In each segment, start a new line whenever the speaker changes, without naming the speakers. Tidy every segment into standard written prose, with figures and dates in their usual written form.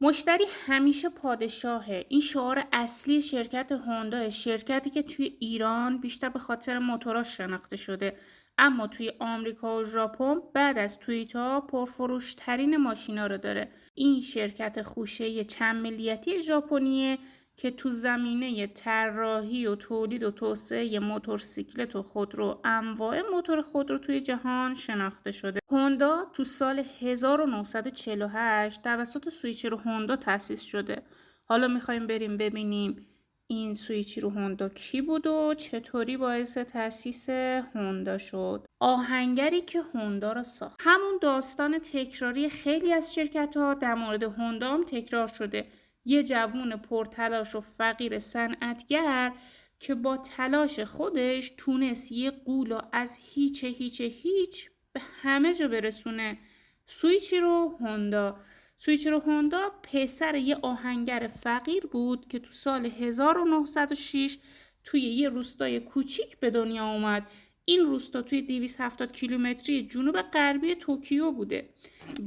مشتری همیشه پادشاهه. این شعار اصلی شرکت هوندا، شرکتی که توی ایران بیشتر به خاطر موتوراش شناخته شده، اما توی آمریکا و ژاپن بعد از تویوتا پرفروشترین ماشینا رو داره. این شرکت خوشه چند ملیتی ژاپنیه که تو زمینه طراحی و تولید و توسعه موتورسیکلت و خودرو، انواع موتور خودرو توی جهان شناخته شده. هوندا تو سال 1948 توسط سویچیرو هوندا تأسیس شده. حالا میخوایم بریم ببینیم این سویچیرو هوندا کی بود و چطوری باعث تأسیس هوندا شد. آهنگری که هوندا رو ساخت. همون داستان تکراری خیلی از شرکت‌ها در مورد هوندا هم تکرار شده. یه جوون پرتلاش و فقیر صنعتگر که با تلاش خودش تونست یه قولو از هیچ به همه جا برسونه. سویچیرو هوندا پسر یه آهنگر فقیر بود که تو سال 1906 توی یه روستای کوچیک به دنیا اومد. این روستا توی 270 کیلومتری جنوب غربی توکیو بوده.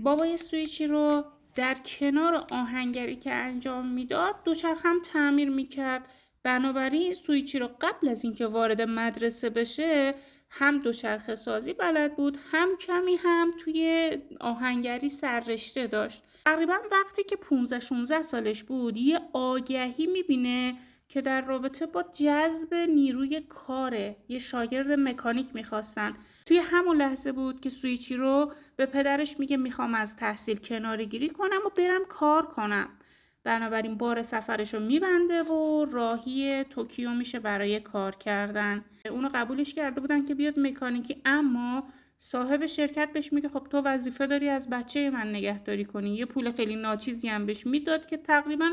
بابای سویچیرو در کنار آهنگری که انجام میداد دوچرخه هم تعمیر میکرد. بنابراین سویچیرو قبل از اینکه وارد مدرسه بشه هم دوچرخه سازی بلد بود، هم کمی هم توی آهنگری سررشته داشت. تقریبا وقتی که 15-16 سالش بود یه آگهی میبینه که در رابطه با جذب نیروی کاره یه شاگرد مکانیک میخواستن. توی همون لحظه بود که سویچیرو به پدرش میگه میخوام از تحصیل کناره گیری کنم و برم کار کنم. بنابراین بار سفرشو میبنده و راهی توکیو میشه برای کار کردن. اونو قبولش کرده بودن که بیاد مکانیکی، اما صاحب شرکت بهش میگه خب تو وظیفه داری از بچه من نگهداری کنی. یه پول خیلی ناچیزی هم بهش میداد که تقریبا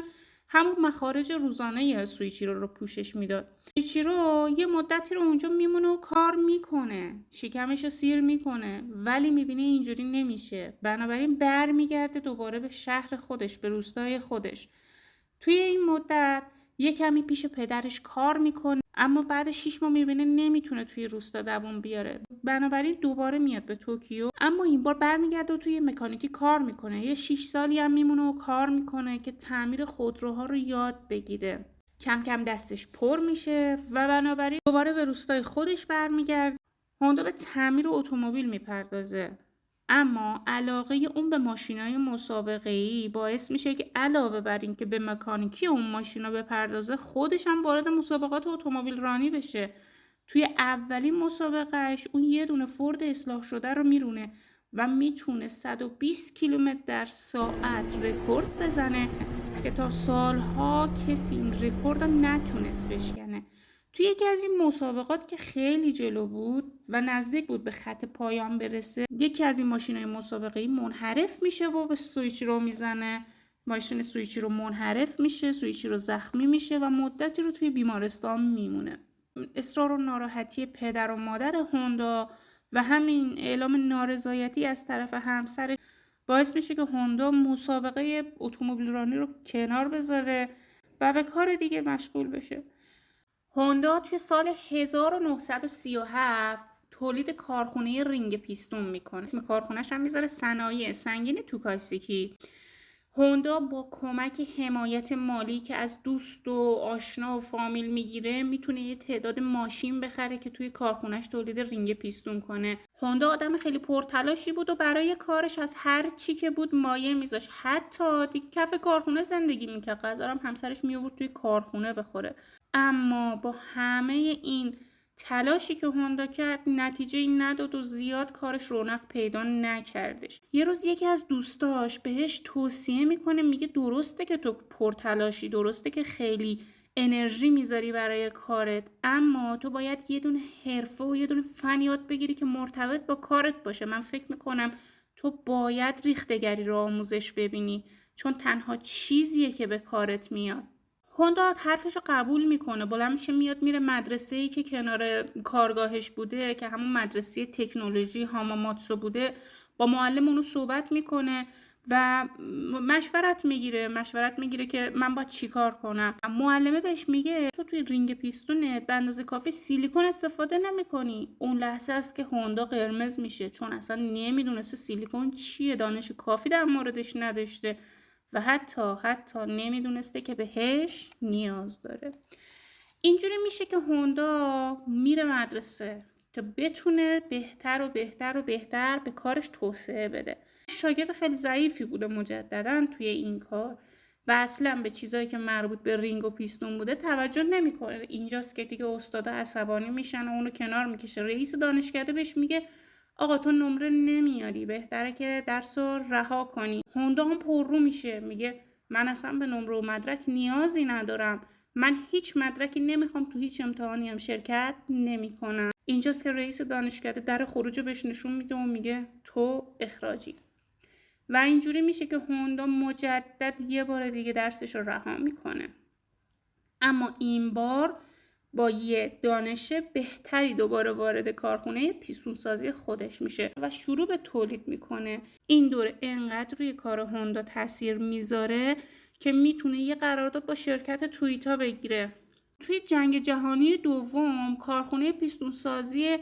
همون مخارج روزانه سویچیرو رو پوشش میداد. سویچیرو یه مدتی رو اونجا میمونه و کار میکنه، شکمش رو سیر میکنه، ولی میبینه اینجوری نمیشه. بنابراین برمیگرده دوباره به شهر خودش، به روستای خودش. توی این مدت یه کمی پیش پدرش کار میکنه، اما بعد 6 ماه میبینه نمیتونه توی روستا دووم بیاره. بنابراین دوباره میاد به توکیو، اما این بار برمیگرده و توی مکانیکی کار میکنه. یه 6 سالی هم میمونه و کار میکنه که تعمیر خودروها رو یاد بگیره. کم کم دستش پر میشه و بنابراین دوباره به روستای خودش برمیگرده. هوندا به تعمیر اتومبیل میپردازه، اما علاقه اون به ماشینای مسابقه‌ای باعث میشه که علاوه بر این که به مکانیکی اون ماشینا بپردازه، خودش هم وارد مسابقات اتومبیل رانی بشه. توی اولین مسابقهش اون یه دونه فورد اصلاح شده رو میرونه و میتونه 120 کیلومتر در ساعت رکورد بزنه که تا سالها کسی این رکورد رو نتونست بشکنه. توی یکی از این مسابقات که خیلی جلو بود و نزدیک بود به خط پایان برسه، یکی از این ماشینای مسابقه‌ای منحرف میشه و به سویچیرو میزنه. ماشین سویچیرو منحرف میشه، سویچیرو زخمی میشه و مدتی رو توی بیمارستان میمونه. اصرار و ناراحتی پدر و مادر هوندا و همین اعلام نارضایتی از طرف همسر باعث میشه که هوندا مسابقه اتومبیل رانی رو کنار بذاره و به کار دیگه مشغول بشه. هوندا توی سال 1937 تولید کارخونه رینگ پیستون میکنه. اسم کارخونه‌ش هم میذاره صنایع سنگین توکایسیکی. هوندا با کمک حمایت مالی که از دوست و آشنا و فامیل میگیره میتونه یه تعداد ماشین بخره که توی کارخونهش تولید رینگ پیستون کنه. هوندا آدم خیلی پرتلاشی بود و برای کارش از هر چی که بود مایه میذاشت، حتی دیگه کف کارخونه زندگی میکرد. غذا هم همسرش میآورد توی کارخونه بخوره. اما با همه این تلاشی که هوندا کرد نتیجه این نداد و زیاد کارش رونق پیدا نکردش. یه روز یکی از دوستاش بهش توصیه میکنه، میگه درسته که تو پرتلاشی، درسته که خیلی انرژی میذاری برای کارت، اما تو باید یه دونه حرفه و یه دونه فن یاد بگیری که مرتبط با کارت باشه. من فکر میکنم تو باید ریختگری رو آموزش ببینی، چون تنها چیزیه که به کارت میاد. هوندا حرفشو قبول میکنه، بلند میشه میاد میره مدرسه‌ای که کنار کارگاهش بوده که همون مدرسه تکنولوژی هاماماتسو بوده. با معلم اونو صحبت میکنه و مشورت میگیره که من باید چی کار کنم. معلمه بهش میگه تو توی رینگ پیستونت به اندازه کافی سیلیکون استفاده نمیکنی. اون لحظه است که هوندا قرمز میشه، چون اصلا نمیدونسته سیلیکون چیه، دانش کافی در موردش نداشته و حتی نمیدونسته که بهش نیاز داره. اینجوری میشه که هوندا میره مدرسه تا بتونه بهتر به کارش توسعه بده. شاگرد خیلی ضعیفی بوده مجددا توی این کار و اصلا به چیزایی که مربوط به رینگ و پیستون بوده توجه نمیکنه. اینجاست که دیگه استادا عصبانی میشن و اونو کنار میکشه. رئیس دانشکده بهش میگه آقا تو نمره نمیاری، بهتره که درسو رها کنی. هوندا هم پررو میشه، میگه من اصلا به نمره و مدرک نیازی ندارم، من هیچ مدرکی نمیخوام، تو هیچ امتحانی هم شرکت نمیکنم. اینجاست که رئیس دانشکده در خروج بهش نشون میده و میگه تو اخراجی. و اینجوری میشه که هوندا مجدد یه بار دیگه درسش رو رها میکنه، اما این بار با یه دانش بهتری دوباره وارد کارخونه پیستونسازی خودش میشه و شروع به تولید میکنه. این دوره انقدر روی کار هوندا تاثیر میذاره که میتونه یه قرارداد با شرکت تویوتا بگیره. توی جنگ جهانی دوم کارخونه پیستونسازی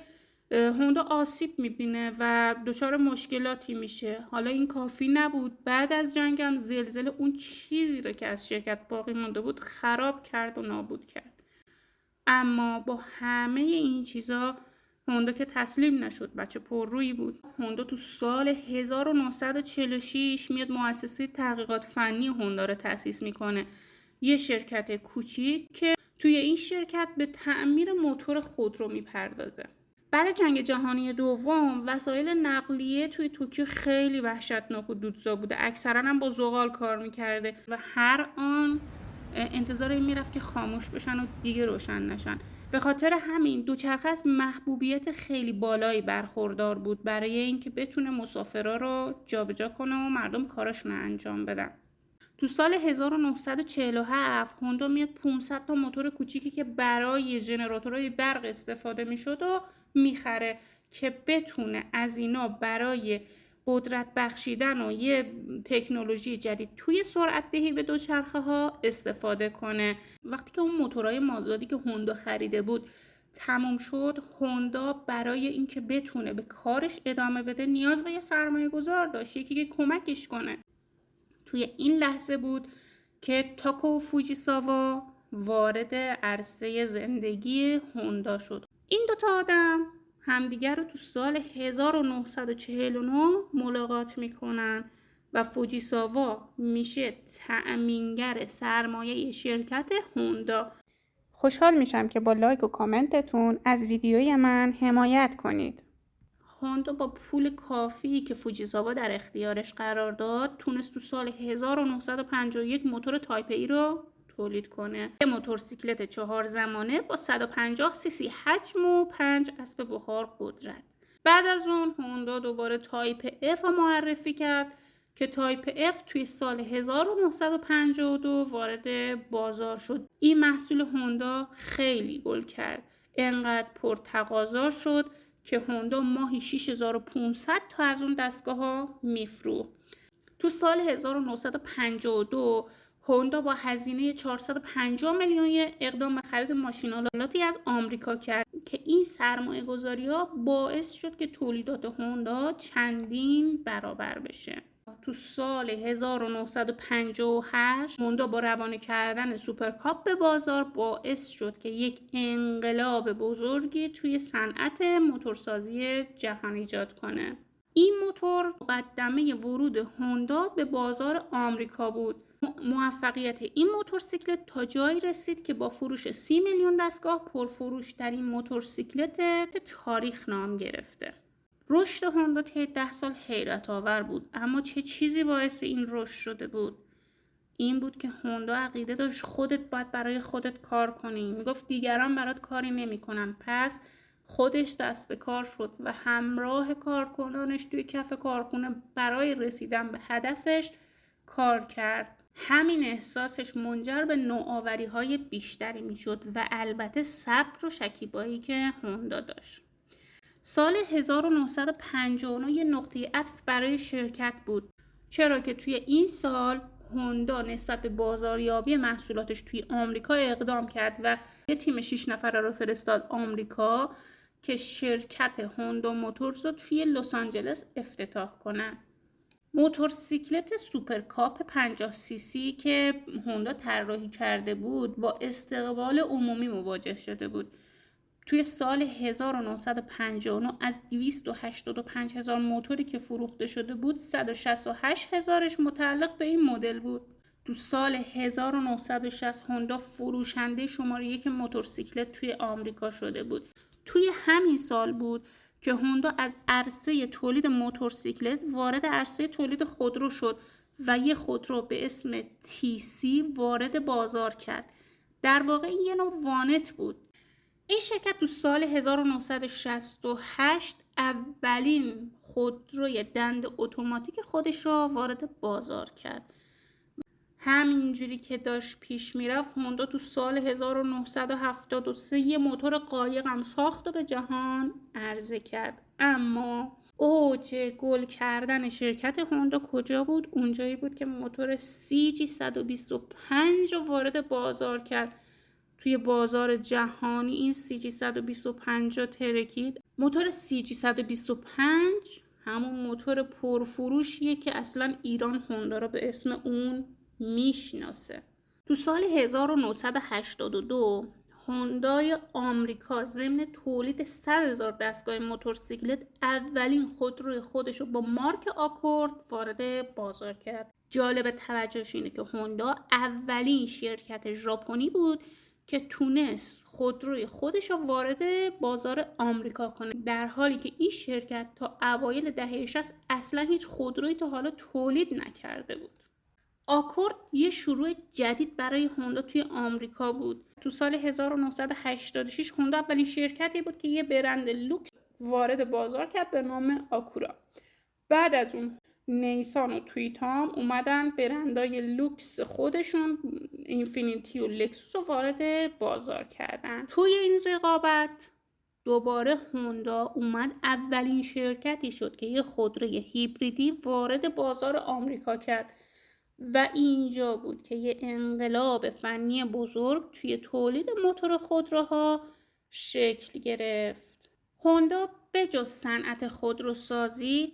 هوندا آسیب میبینه و دچار مشکلاتی میشه. حالا این کافی نبود، بعد از جنگ هم زلزله اون چیزی رو که از شرکت باقی مونده بود خراب کرد و نابود کرد. اما با همه این چیزا هوندا که تسلیم نشد، بچه پررویی بود. هوندا تو سال 1946 میاد مؤسسه تحقیقات فنی هوندا رو تأسیس میکنه، یه شرکت کوچیک که توی این شرکت به تعمیر موتور خودرو میپردازه. بعد جنگ جهانی دوم وسایل نقلیه توی توکیو خیلی وحشتناک و دودزا بوده، اکثرا هم با زغال کار میکرده و هر آن انتظار این میرفت که خاموش بشن و دیگه روشن نشن. به خاطر همین دوچرخه از محبوبیت خیلی بالایی برخوردار بود برای اینکه بتونه مسافرها رو جابجا کنه و مردم کاراشون رو انجام بدن. تو سال 1947 هوندا میاد 500 تا موتور کوچیکی که برای ژنراتورهای برق استفاده میشد و میخره که بتونه از اینا برای قدرت بخشیدن و یه تکنولوژی جدید توی سرعت دهی به دوچرخه ها استفاده کنه. وقتی که اون موتورهای مازادی که هوندا خریده بود تموم شد، هوندا برای اینکه بتونه به کارش ادامه بده نیاز به یه سرمایه گذار داشت، یکی که کمکش کنه. توی این لحظه بود که تاکو فوجیساوا وارد عرصه زندگی هوندا شد. این دوتا آدم همدیگر رو تو سال 1949 ملاقات میکنن و فوجیساوا میشه تأمینگر سرمایه شرکت هوندا. خوشحال میشم که با لایک و کامنتتون از ویدیوی من حمایت کنید. هوندا با پول کافی که فوجیساوا در اختیارش قرار داد تونست تو سال 1951 موتور تایپ ای رو تولید کنه. یه موتورسیکلت 4 زمانه با 150 سی سی حجم و 5 اسب بخار قدرت. بعد از اون هوندا دوباره تایپ اف رو معرفی کرد که تایپ اف توی سال 1952 وارد بازار شد. این محصول هوندا خیلی گل کرد، انقدر پرتقاضا شد که هوندا ماهی 6500 تا از اون دستگاه ها میفروخت. تو سال 1952 هوندا با هزینه 450 میلیون اقدام به خرید ماشین‌آلاتی از آمریکا کرد که این سرمایه گذاری ها باعث شد که تولیدات هوندا چندین برابر بشه. تو سال 1958 هوندا با روانه کردن سوپرکاپ به بازار باعث شد که یک انقلاب بزرگی توی صنعت موتورسازی جهان ایجاد کنه. این موتور مقدمه ورود هوندا به بازار آمریکا بود. موفقیت این موتورسیکلت تا جایی رسید که با فروش 30 میلیون دستگاه پرفروش‌ترین موتورسیکلت تاریخ نام گرفته. رشد هوندا طی 10 سال حیرت آور بود، اما چه چیزی باعث این رشد شده بود؟ این بود که هوندا عقیده داشت خودت باید برای خودت کار کنی. میگفت دیگران برات کاری نمی‌کنن، پس خودش دست به کار شد و همراه کارکنانش توی کف کارخونه برای رسیدن به هدفش کار کرد. همین احساسش منجر به نوآوری‌های بیشتری میشد و البته صبر و شکیبایی که هوندا داشت. سال 1959 یه نقطه عطف برای شرکت بود، چرا که توی این سال هوندا نسبت به بازاریابی محصولاتش توی آمریکا اقدام کرد و یه تیم 6 نفره رو فرستاد آمریکا که شرکت هوندا موتورز رو توی لس آنجلس افتتاح کنن. موتورسیکلت سوپرکاپ 50 سی سی که هوندا طراحی کرده بود با استقبال عمومی مواجه شده بود. توی سال 1959 از 285,000 موتوری که فروخته شده بود 168,000ش متعلق به این مدل بود. تو سال 1960 هوندا فروشنده شماره 1 موتورسیکلت توی آمریکا شده بود. توی همین سال بود که هوندا از عرصه تولید موتورسیکلت وارد عرصه تولید خودرو شد و یه خودرو به اسم TC وارد بازار کرد. در واقع این یه نوع وانت بود. این شرکت تو سال 1968 اولین خودروی دند اتوماتیک خودش را وارد بازار کرد. همینجوری که داشت پیش میرفت هوندا تو سال 1973 یه موتور قایقم ساخت و به جهان عرضه کرد. اما اوج گل کردن شرکت هوندا کجا بود؟ اونجایی بود که موتور CG125 رو وارد بازار کرد. توی بازار جهانی این CG125 ترکید. موتور CG125 همون موتور پرفروشیه که اصلا ایران هوندا رو به اسم اون میشناسه. تو سال 1982 هوندای آمریکا ضمن تولید 100,000 دستگاه موتورسیکلت اولین خودروی خودش رو با مارک آکورد وارد بازار کرد. جالب توجهش اینه که هوندا اولین شرکت ژاپنی بود که تونست خودروی خودش رو وارد بازار آمریکا کنه، در حالی که این شرکت تا اوایل دهه 60 اصلا هیچ خودرویی تا حالا تولید نکرده بود. آکورد یه شروع جدید برای هوندا توی آمریکا بود. تو سال 1986 هوندا اولین شرکتی بود که یه برند لوکس وارد بازار کرد به نام آکورا. بعد از اون نیسان و تویوتا اومدن برندای لوکس خودشون اینفینیتی و لکسوس رو وارد بازار کردن. توی این رقابت دوباره هوندا اومد اولین شرکتی شد که یه خودروی هیبریدی وارد بازار آمریکا کرد و اینجا بود که یه انقلاب فنی بزرگ توی تولید موتور خودروها شکل گرفت. هوندا به جز صنعت خودروسازی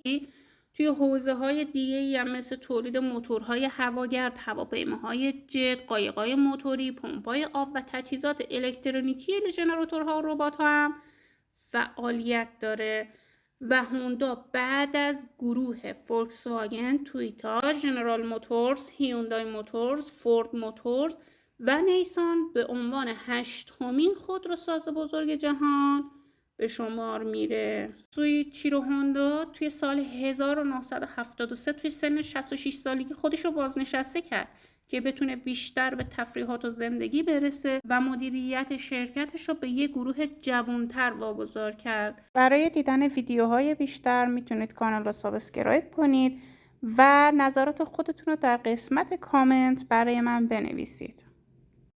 توی حوزه‌های دیگه‌ای هم مثل تولید موتورهای هواگرد، هواپیماهای جت، قایق‌های موتوری، پمپ‌های آب و تجهیزات الکترونیکی ژنراتورها و ربات‌ها هم فعالیت داره. و هوندا بعد از گروه فولکسواگن، تویوتا، ژنرال موتورز، هیوندای موتورز، فورد موتورز و نیسان به عنوان 8مین خودروساز بزرگ جهان به شمار میره. سویچیرو هوندا توی سال 1973 توی سن 66 سالگی خودش رو بازنشسته کرد که بتونه بیشتر به تفریحات و زندگی برسه و مدیریت شرکتش رو به یه گروه جوانتر واگذار کرد. برای دیدن ویدیوهای بیشتر میتونید کانال رو سابسکرایب کنید و نظرات خودتون رو در قسمت کامنت برای من بنویسید.